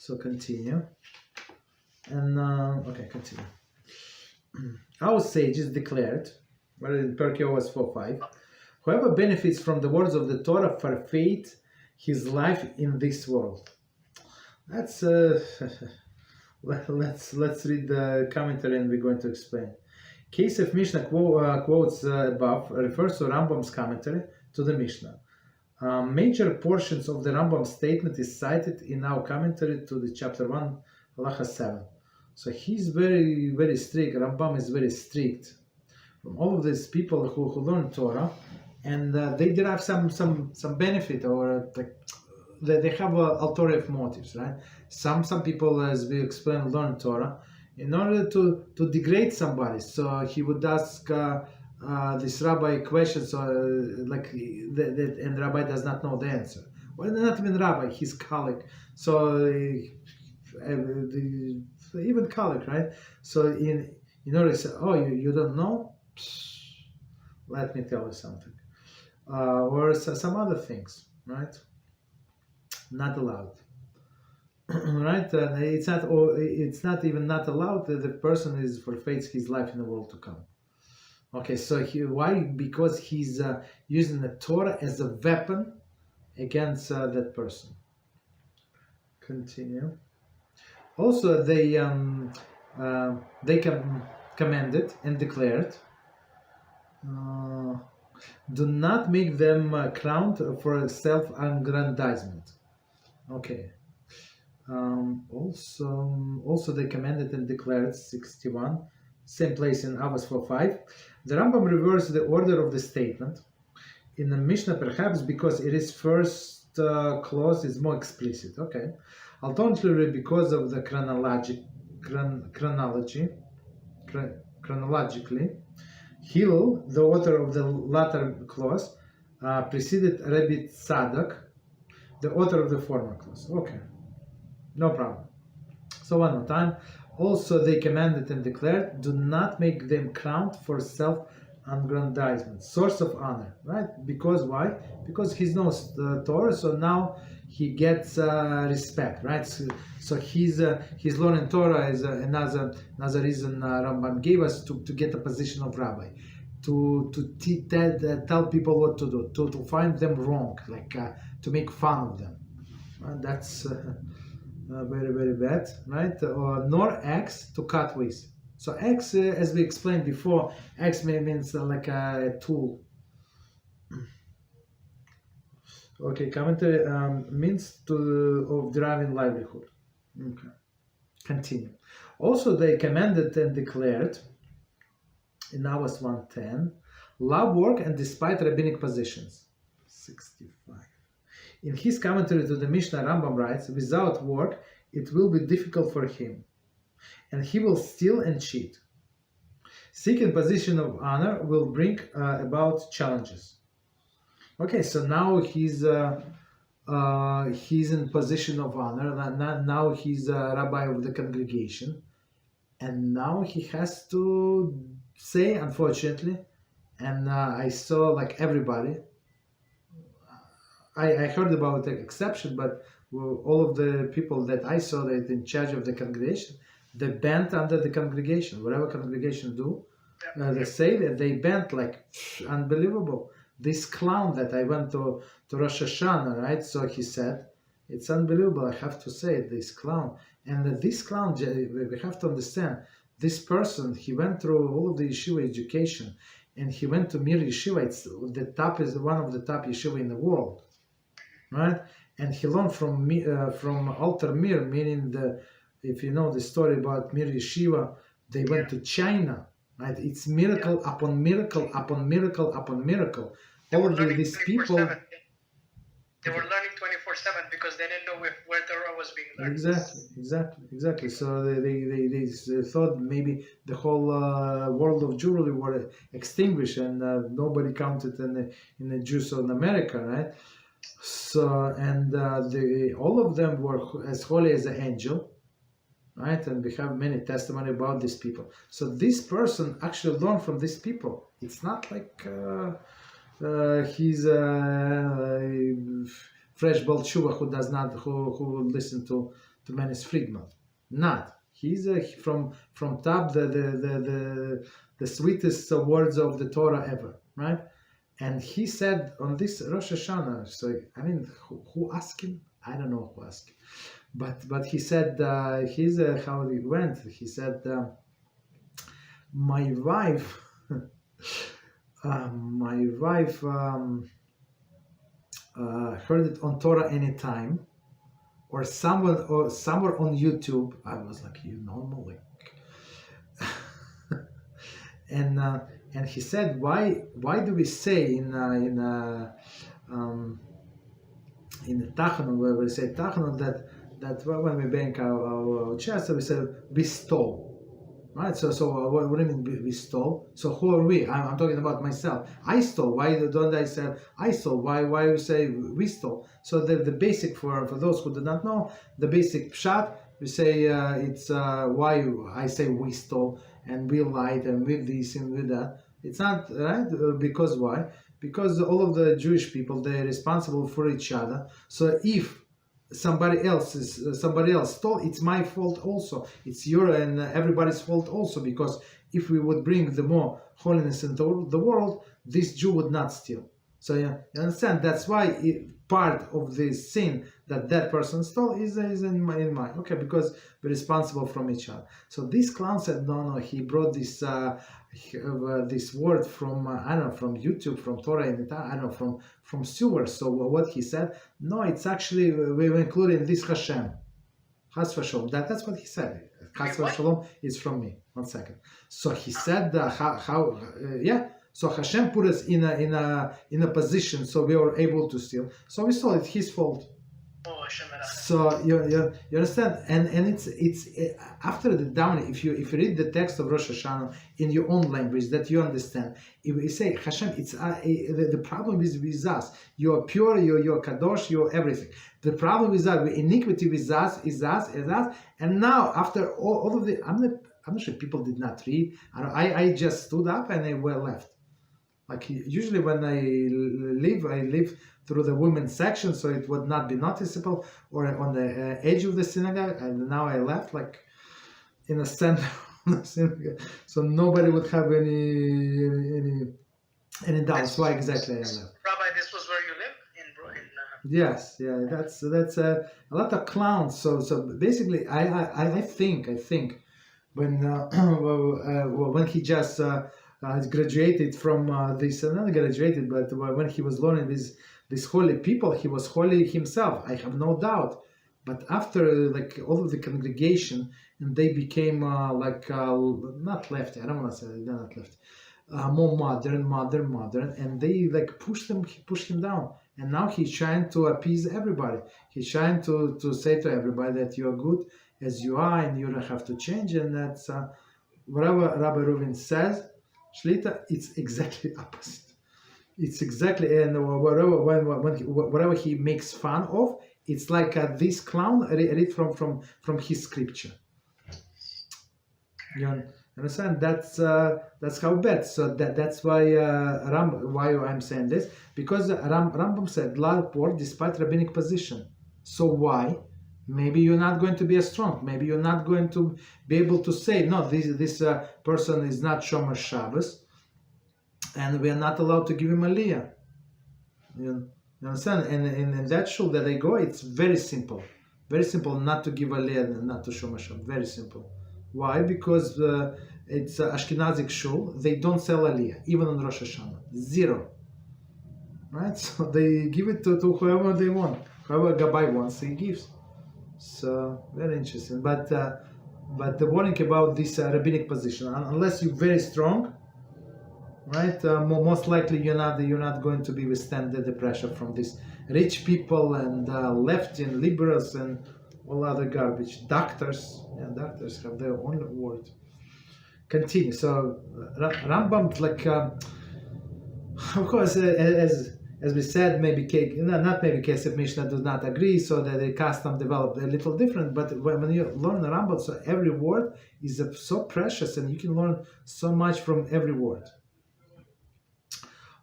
So continue. And okay, continue. Our sages declared, well, in Perkei Avos 4:5, whoever benefits from the words of the Torah forfeit his life in this world. That's let's read the commentary and we're going to explain. Case of Mishnah quotes above refers to Rambam's commentary to the Mishnah. Major portions of the Rambam statement is cited in our commentary to the chapter 1, Halachah 7. So he's very, very strict. Rambam is very strict. From all of these people who learn Torah, and they derive some benefit, or like they have ulterior motives, right? Some people, as we explained, learn Torah in order to degrade somebody. So he would ask this rabbi questions, and the rabbi does not know the answer. Well, not even rabbi, his colleague. So even colleague, right? So in order to say, oh, you don't know? Let me tell you something. Or some other things, right? Not allowed. Right? It's not even not allowed. The person forfeits his life in the world to come. Okay, so why? Because he's using the Torah as a weapon against that person. Continue. Also, they commanded and declared, do not make them crowned for self-aggrandizement. Okay. Also they commanded and declared, 61, same place in Avos 4:5. The Rambam reversed the order of the statement in the Mishnah, perhaps because it is first clause is more explicit. Okay. Alternatively, because of the chronologically, Hillel, the author of the latter clause, preceded Rabbi Tzadok, the author of the former clause. Okay, no problem. So one more time. Also, they commanded and declared, do not make them crowned for self-aggrandizement, source of honor, right? Because why? Because he knows the Torah, so now he gets respect, right? So he's learning Torah is another reason Rambam gave us to get a position of rabbi, to tell people what to do, to find them wrong, like to make fun of them. That's very, very bad, right? Nor axe to cut with. So axe, as we explained before, axe means like a tool. Okay, commentary means of deriving livelihood. Okay, continue. Also, they commanded and declared in Avos 1:10, love work and despite rabbinic positions. 65. In his commentary to the Mishnah, Rambam writes, without work, it will be difficult for him, and he will steal and cheat. Seeking position of honor will bring about challenges. Okay, so now he's in position of honor. Now he's a rabbi of the congregation, and now he has to say, unfortunately, and I saw like everybody. I heard about the exception, but all of the people that I saw that in charge of the congregation, they bent under the congregation. Whatever congregation do, they say that they bent like unbelievable. This clown that I went to Rosh Hashanah, right? So he said, it's unbelievable, I have to say, this clown. And this clown, we have to understand, this person, he went through all of the yeshiva education, and he went to Mir Yeshiva. It's the top, is one of the top yeshiva in the world, right? And he learned from Alter Mir, meaning if you know the story about Mir Yeshiva, they went to China, right? It's miracle upon miracle upon miracle upon miracle. All of these people, they were learning 24/7 because they didn't know where Torah was being learned. Exactly. So they thought maybe the whole world of Jewry were extinguished, and nobody counted in the Jews in America, right? So and all of them were as holy as an angel, right? And we have many testimony about these people. So this person actually learned from these people. It's not like he's a fresh Baal Tshuva who listen to to man is freedman. Not. He's from top the sweetest words of the Torah ever, right? And he said on this Rosh Hashanah, so I mean, who asked him? I don't know who asked him. But he said, he's how it went. He said, my wife heard it on Torah Anytime, or somewhere on YouTube. I was like, you normal, like. And he said, why do we say in the Tachanun, where we say Tachanun, that when we bang our chest, we say we stole. Right, so what do you mean we stole? So who are we? I'm talking about myself. I stole. Why don't I say I stole? Why you say we stole? So the basic for those who do not know, the basic pshat, we say it's why I say we stole and we lied and with this and with that. It's not right because why? Because all of the Jewish people, they're responsible for each other. So if somebody else stole, it's my fault also. It's your and everybody's fault also, because if we would bring the more holiness into the world, this Jew would not steal. So you understand, that's why part of the sin that person stole is in my okay, because we're responsible from each other. So this clown said no, he brought this this word from I don't know, from YouTube, from Torah, and I don't know, from Shiur. So what he said, no, it's actually we've included this HaShem, Chas v'Shalom. That's what he said. Chas v'Shalom is from me. 1 second. So he said yeah. So HaShem put us in a position so we were able to steal. So we stole. It's his fault. So you understand, and it's after the downing. If you read the text of Rosh Hashanah in your own language that you understand, if we say Hashem, it's the problem is with us. You are pure, you're kadosh, you're everything. The problem is that iniquity with us is us, and now after all of the, I'm not sure people did not read. I just stood up and I left. Like usually when I live through the women's section, so it would not be noticeable, or on the edge of the synagogue. And now I left, like in the center of the synagogue, so nobody would have any doubts why exactly I left. Rabbi, this was where you live in Yes, yeah, that's a lot of clowns. So basically, I think when he just graduated from this, not graduated, but when he was learning these holy people, he was holy himself, I have no doubt. But after like all of the congregation, and they became not lefty, I don't want to say they're not lefty, more modern, and they like pushed him down. And now he's trying to appease everybody. He's trying to say to everybody that you are good as you are, and you don't have to change. And that's whatever Rabbi Reuven says, Shlita, it's exactly opposite. It's exactly, and whatever he makes fun of, it's like this clown read from his scripture. You understand? That's how bad. So that's why why I'm saying this, because Rambam said loud word despite rabbinic position. So why? Maybe you're not going to be as strong. Maybe you're not going to be able to say no. This person is not Shomer Shabbos, and we are not allowed to give him aliyah. You understand? And in that shul that I go, it's very simple not to give aliyah, not to Shomer Shabbos. Very simple. Why? Because it's Ashkenazic shul. They don't sell aliyah, even on Rosh Hashanah. Zero. Right? So they give it to whoever they want. Whoever Gabbai wants, he gives. So very interesting. But the warning about this rabbinic position, unless you're very strong, right? Most likely you're not going to be withstand the pressure from these rich people and left and liberals and all other garbage. Doctors have their own word. Continue. So Rambam, like of course, as we said, maybe Kesef Mishnah does not agree, so that the custom developed a little different. But when you learn the Rambam, so every word is so precious, and you can learn so much from every word.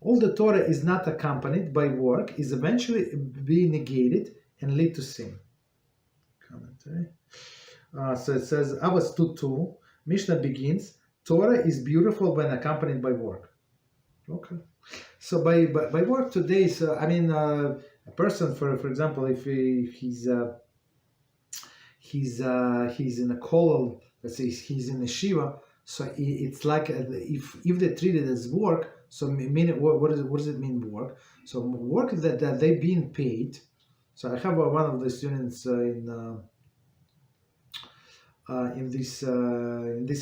All the Torah is not accompanied by work, is eventually be negated and lead to sin. Commentary. So it says, Avos 2:2, Mishnah begins, Torah is beautiful when accompanied by work. Okay. So by work today, so I mean, a person, for example, if he's in a kollel, let's say he's in a shiva, so it's like if they treat it as work, so mean what does it mean work? So work that they being paid. So I have one of the students in this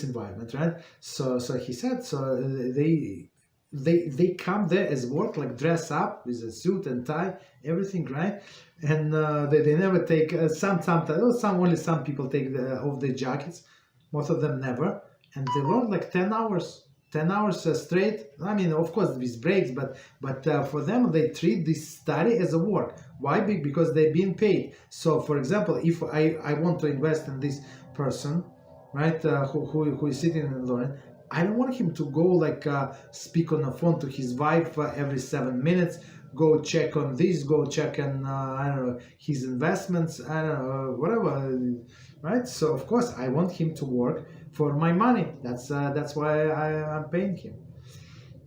environment, right? So he said, so they come there as work, like dress up with a suit and tie, everything, right? And they never take some people take off their jackets, most of them never, and they learn like 10 hours straight. I mean, of course with breaks, but for them they treat this study as a work. Why? Because they're being paid. So for example, if I want to invest in this person, right, who is sitting and learning, I don't want him to go like speak on the phone to his wife every 7 minutes, go check on this, go check on I don't know, his investments, I don't know, whatever, right? So of course I want him to work for my money. That's why I'm paying him,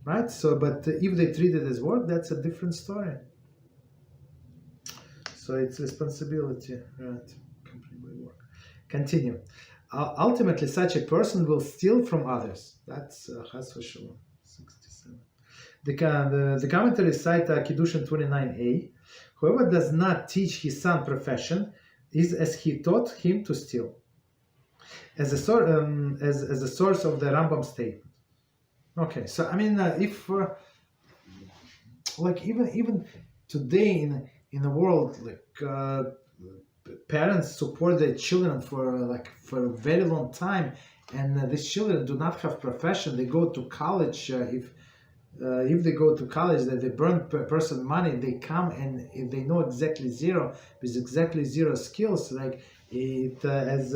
right? So but if they treat it as work, that's a different story. So it's responsibility, right? Accompanied by work. Continue. Ultimately, such a person will steal from others. That's Chas v'Shalom, 67. The commentary cite Kiddushin 29a. Whoever does not teach his son profession is as he taught him to steal. As a source of the Rambam statement. Okay, so I mean, if like even today in the world, like parents support their children for a very long time, and these children do not have profession. They go to college. If they go to college, that they burn person money, they come and if they know exactly zero with exactly zero skills, like it as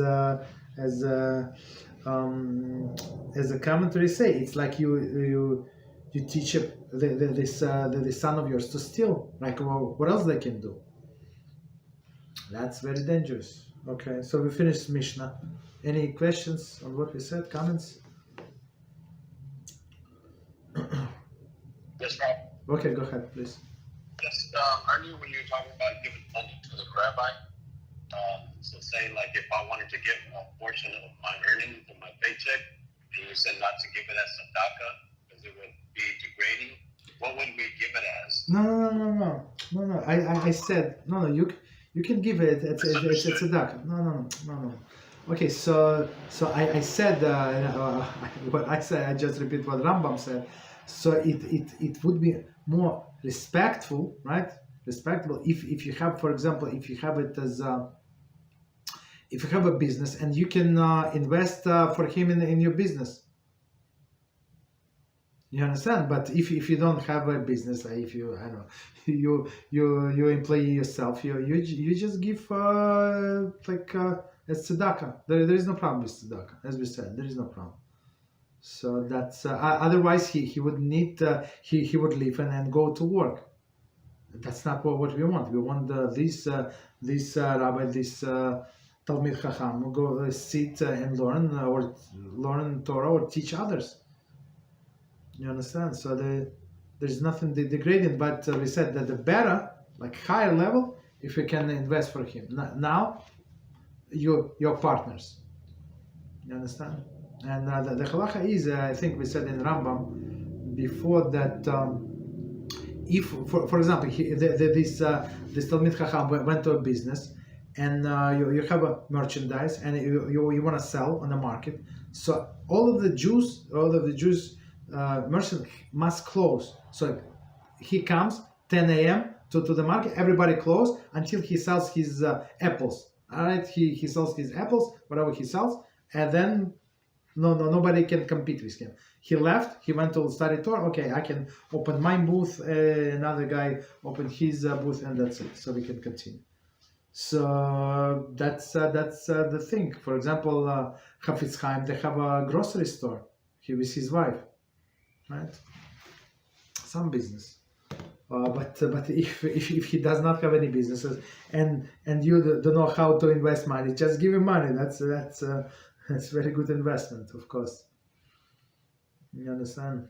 a commentary say, it's like you teach the son of yours to steal. Like, well, what else they can do? That's very dangerous. Okay, so we finished Mishnah. Any questions on what we said? Comments? Yes, Rob. Okay, go ahead, please. Yes, earlier when you were talking about giving money to the rabbi, so say like if I wanted to give a portion of my earnings from my paycheck, and you said not to give it as tzedakah because it would be degrading, what would we give it as? No. I said no. You can give it. It's tzedakah. No. Okay, so I said what I said. I just repeat what Rambam said. So it would be more respectful, right? Respectable if you have, for example, if you have it as if you have a business and you can invest for him in your business. You understand? But if you don't have a business, if you you employ yourself, you just give as tzedakah. There is no problem with tzedakah, as we said. There is no problem. So that's otherwise he would need he would leave and go to work. That's not what we want. We want this rabbi, this Talmid Chacham will go sit and learn or learn Torah or teach others. You understand? So there's nothing degrading, but we said that the better, like higher level, if we can invest for him. Now, your partners. You understand? And the Halachah is, I think we said in Rambam before that if, for example, this Talmid Chacham went to a business and you have a merchandise and you want to sell on the market, so all of the Jews merchant must close. So he comes 10 a.m. to the market, everybody close until he sells his apples. All right, he sells his apples, whatever he sells, and then nobody can compete with him. He left, he went to study Torah. Okay, I can open my booth, another guy open his booth, and that's it. So we can continue. So that's the thing. For example, Chafetz Chaim, they have a grocery store. He with his wife, right? Some business. But if he does not have any businesses and you don't know how to invest money, just give him money. That's very good investment, of course. You understand?